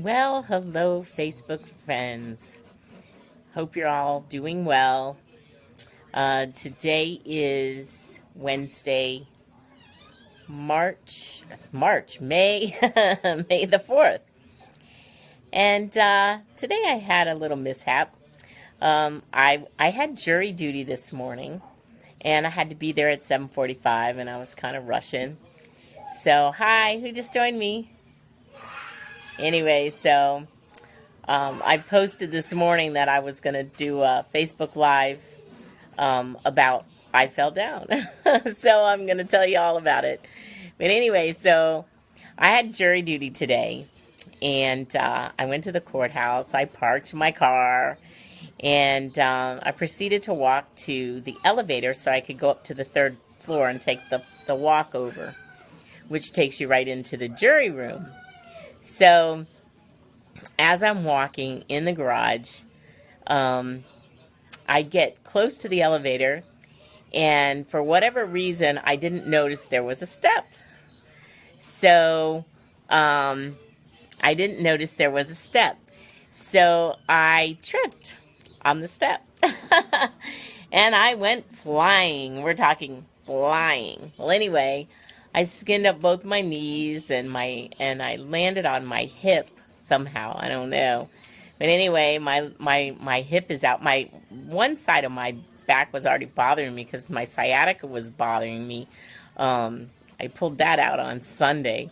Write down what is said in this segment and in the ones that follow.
Well, hello, Facebook friends. Hope you're all doing well. Today is Wednesday, May, May the 4th. And today I had a little mishap. I had jury duty this morning, and I had to be there at 7:45, and I was kind of rushing. So, hi, who just joined me? Anyway, so I posted this morning that I was going to do a Facebook Live about I fell down. So I'm going to tell you all about it. But anyway, so I had jury duty today, and I went to the courthouse. I parked my car, and I proceeded to walk to the elevator so I could go up to the third floor and take the walk over, which takes you right into the jury room. So as I'm walking in the garage, I get close to the elevator, and for whatever reason, I didn't notice there was a step. So I didn't notice there was a step. So I tripped on the step. And I went flying. We're talking flying. Well, anyway, I skinned up both my knees and I landed on my hip somehow. I don't know. But anyway, my hip is out. My one side of my back was already bothering me because my sciatica was bothering me. I pulled that out on Sunday,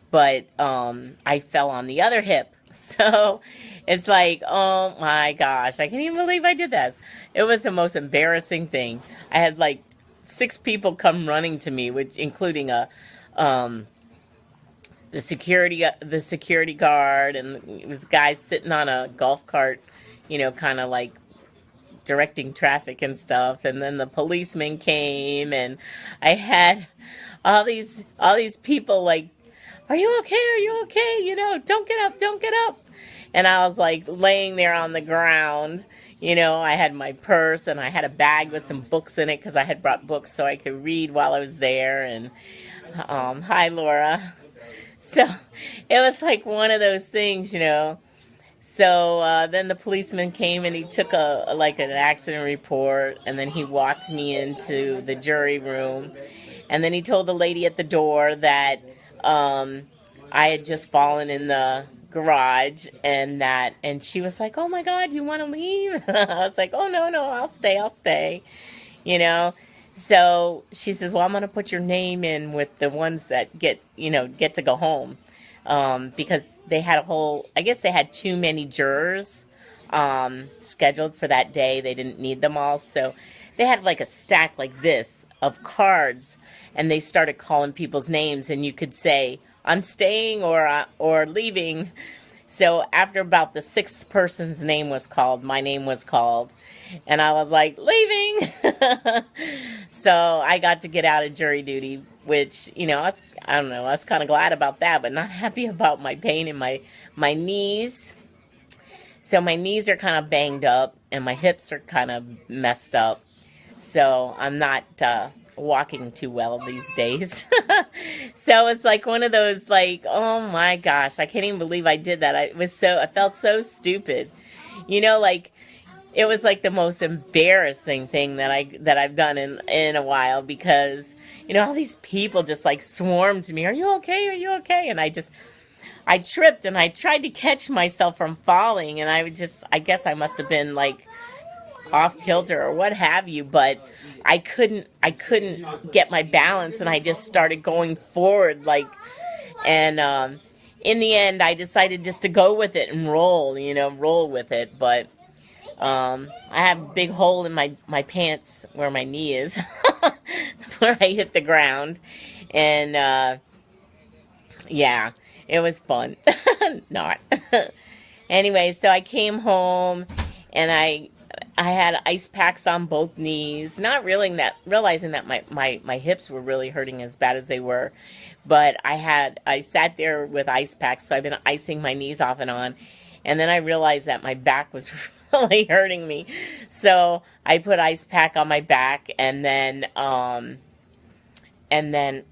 but I fell on the other hip. So it's like, oh my gosh, I can't even believe I did this. It was the most embarrassing thing. I had like 6 people come running to me, which including um, the security guard, and it was guys sitting on a golf cart, kind of like directing traffic and stuff. And then the policeman came, and I had all these people like, "Are you okay? Are you okay? Don't get up, don't get up." And I was like laying there on the ground. I had my purse and I had a bag with some books in it because I had brought books so I could read while I was there. And hi, Laura. So it was like one of those things. So then the policeman came and he took an accident report, and then he walked me into the jury room, and then he told the lady at the door that I had just fallen in the garage, and she was like, "Oh my God, you want to leave?" I was like, "Oh no, I'll stay." You know. So she says, "Well, I'm going to put your name in with the ones that get to go home." Because I guess they had too many jurors scheduled for that day. They didn't need them all. So they had like a stack like this of cards, and they started calling people's names, and you could say, "I'm staying," or "leaving." So after about the 6th person's name was called, my name was called, and I was like, "Leaving." So I got to get out of jury duty, which, I don't know, I was kind of glad about that, but not happy about my pain in my knees. So my knees are kind of banged up, and my hips are kind of messed up. So I'm not walking too well these days. So it's like one of those, like, oh my gosh, I can't even believe I did that. I felt so stupid. Like it was like the most embarrassing thing that I've done in a while, because all these people just like swarmed to me. "Are you okay? Are you okay?" And I tripped, and I tried to catch myself from falling, and I guess I must have been like off kilter or what have you, but I couldn't get my balance, and I just started going forward, like, and in the end I decided just to go with it and roll with it. But I have a big hole in my pants where my knee is, where I hit the ground, and yeah, it was fun. Not. Anyway, so I came home, and I had ice packs on both knees, not realizing that my hips were really hurting as bad as they were. But I sat there with ice packs, so I've been icing my knees off and on. And then I realized that my back was really hurting me. So I put ice pack on my back, and then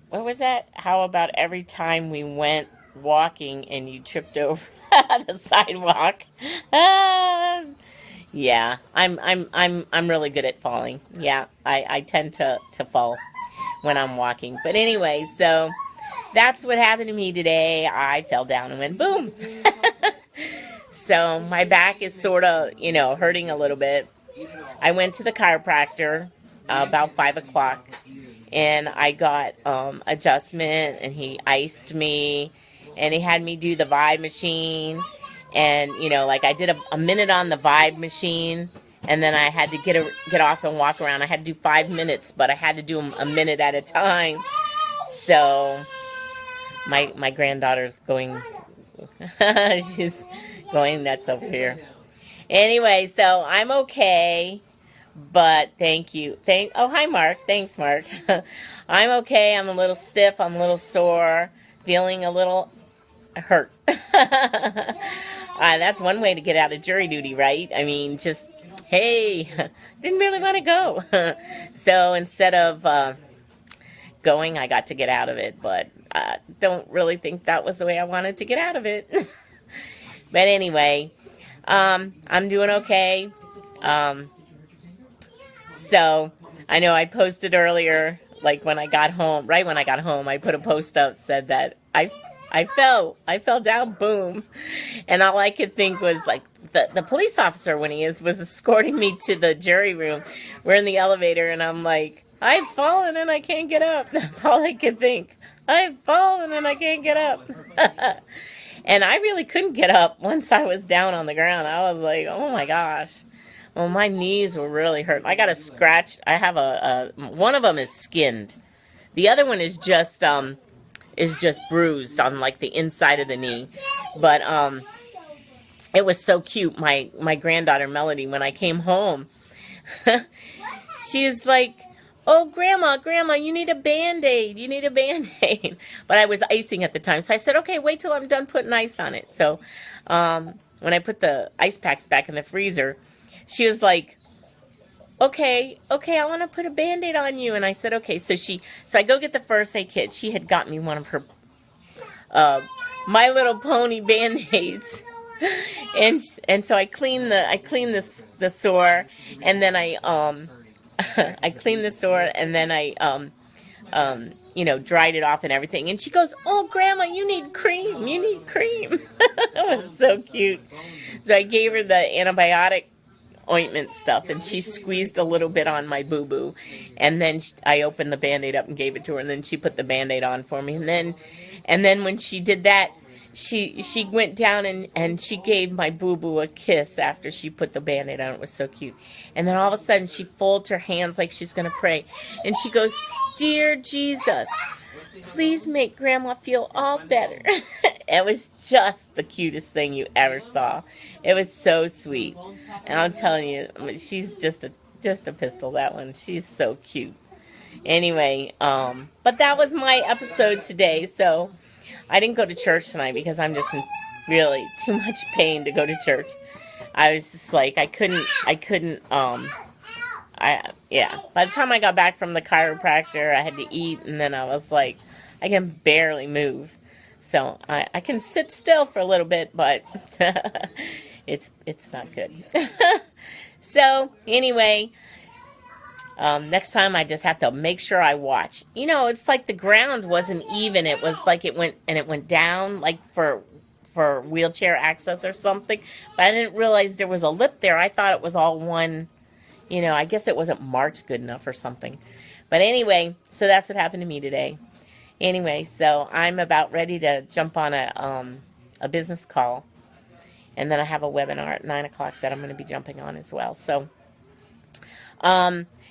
what was that? How about every time we went walking and you tripped over? the sidewalk. Ah, yeah, I'm really good at falling. Yeah, I tend to fall when I'm walking. But anyway, so that's what happened to me today. I fell down and went boom. So my back is sort of, hurting a little bit. I went to the chiropractor about 5 o'clock, and I got adjustment, and he iced me, and he had me do the Vibe machine. And, like I did a minute on the Vibe machine, and then I had to get off and walk around. I had to do 5 minutes, but I had to do them a minute at a time. So my granddaughter's going, she's going nuts over here. Anyway, so I'm okay, but thank you. Oh, hi, Mark. Thanks, Mark. I'm okay. I'm a little stiff. I'm a little sore, feeling a little hurt. That's one way to get out of jury duty, right? I mean, just, hey, didn't really want to go. So instead of going, I got to get out of it, but I don't really think that was the way I wanted to get out of it. But anyway, I'm doing okay. So I know I posted earlier, like when I got home, right when I got home, I put a post up, said that I fell down, boom. And all I could think was like the police officer, when he was escorting me to the jury room, we're in the elevator, and I'm like, I've fallen and I can't get up. That's all I could think. I've fallen and I can't get up. And I really couldn't get up once I was down on the ground. I was like, oh my gosh. Well, my knees were really hurt. I got a scratch. I have one of them is skinned. The other one is just bruised on like the inside of the knee. But it was so cute. My granddaughter Melody, when I came home, she's like, oh, Grandma, you need a Band-Aid. You need a Band-Aid. But I was icing at the time. So I said, okay, wait till I'm done putting ice on it. So when I put the ice packs back in the freezer, she was like, okay, I want to put a Band-Aid on you. And I said, okay. So I go get the first aid kit. She had got me one of her My Little Pony Band-Aids. And so I cleaned the sore, and then I cleaned the sore, and then I dried it off and everything. And she goes, oh, Grandma, you need cream. You need cream. It was so cute. So I gave her the antibiotic ointment stuff, and she squeezed a little bit on my boo-boo. And then I opened the Band-Aid up and gave it to her, and then she put the Band-Aid on for me. And then when she did that, she went down and she gave my boo-boo a kiss after she put the Band-Aid on. It was so cute. And then all of a sudden, she folds her hands like she's going to pray. And she goes, Dear Jesus, please make Grandma feel all better. It was just the cutest thing you ever saw. It was so sweet. And I'm telling you, she's just a pistol, that one. She's so cute. Anyway, but that was my episode today, so I didn't go to church tonight because I'm just in really too much pain to go to church. I was just like, I couldn't, by the time I got back from the chiropractor, I had to eat, and then I was like, I can barely move. So I can sit still for a little bit, but it's not good. So anyway, next time I just have to make sure I watch. It's like the ground wasn't even. It was like it went down, like for wheelchair access or something. But I didn't realize there was a lip there. I thought it was all one. I guess it wasn't marked good enough or something. But anyway, so that's what happened to me today. Anyway, so I'm about ready to jump on a business call. And then I have a webinar at 9 o'clock that I'm going to be jumping on as well. So,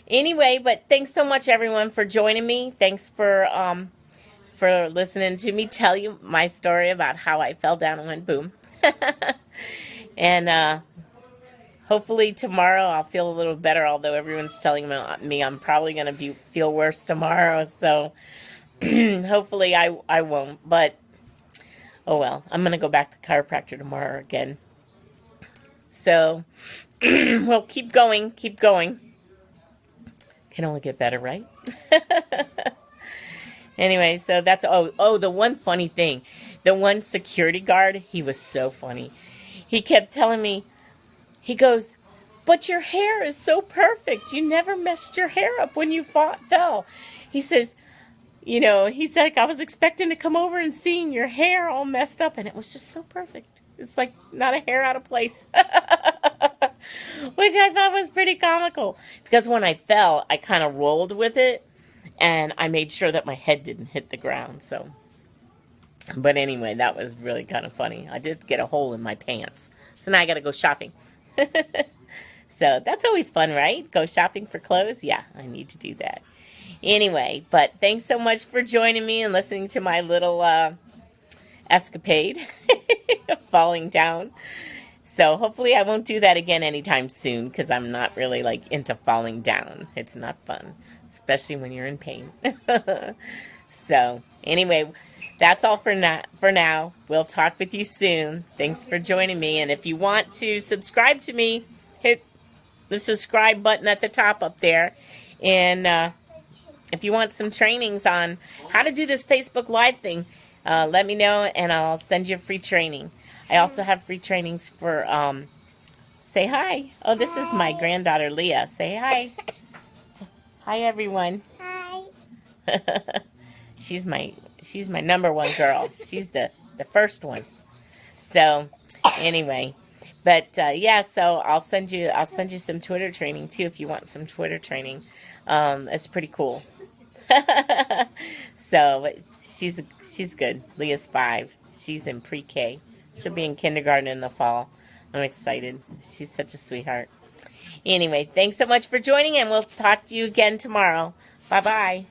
anyway, but thanks so much, everyone, for joining me. Thanks for listening to me tell you my story about how I fell down and went boom. And hopefully tomorrow I'll feel a little better, although everyone's telling me I'm probably going to feel worse tomorrow. So hopefully I won't. But, oh well, I'm going to go back to chiropractor tomorrow again. So, well, keep going. Can only get better, right? Anyway, so that's, the one funny thing. The one security guard, he was so funny. He kept telling me, he goes, but your hair is so perfect. You never messed your hair up when you fell. He says, he's like, I was expecting to come over and seeing your hair all messed up, and it was just so perfect. It's like not a hair out of place. Which I thought was pretty comical. Because when I fell, I kind of rolled with it, and I made sure that my head didn't hit the ground. But anyway, that was really kind of funny. I did get a hole in my pants. So now I got to go shopping. So that's always fun, right? Go shopping for clothes? Yeah, I need to do that. Anyway, but thanks so much for joining me and listening to my little escapade. Falling down. So hopefully I won't do that again anytime soon, because I'm not really like into falling down. It's not fun, especially when you're in pain. So anyway, that's all for now. We'll talk with you soon. Thanks for joining me. And if you want to subscribe to me, hit the subscribe button at the top up there. And if you want some trainings on how to do this Facebook Live thing, let me know and I'll send you a free training. I also have free trainings for, say hi. Oh, this is my granddaughter, Leah. Say hi. Hi, everyone. Hi. She's my number one girl. She's the first one. So, anyway. But, yeah, so I'll send you some Twitter training, too, if you want some Twitter training. It's pretty cool. So, she's good. Leah's 5. She's in pre-K. She'll be in kindergarten in the fall. I'm excited. She's such a sweetheart. Anyway, thanks so much for joining, and we'll talk to you again tomorrow. Bye-bye.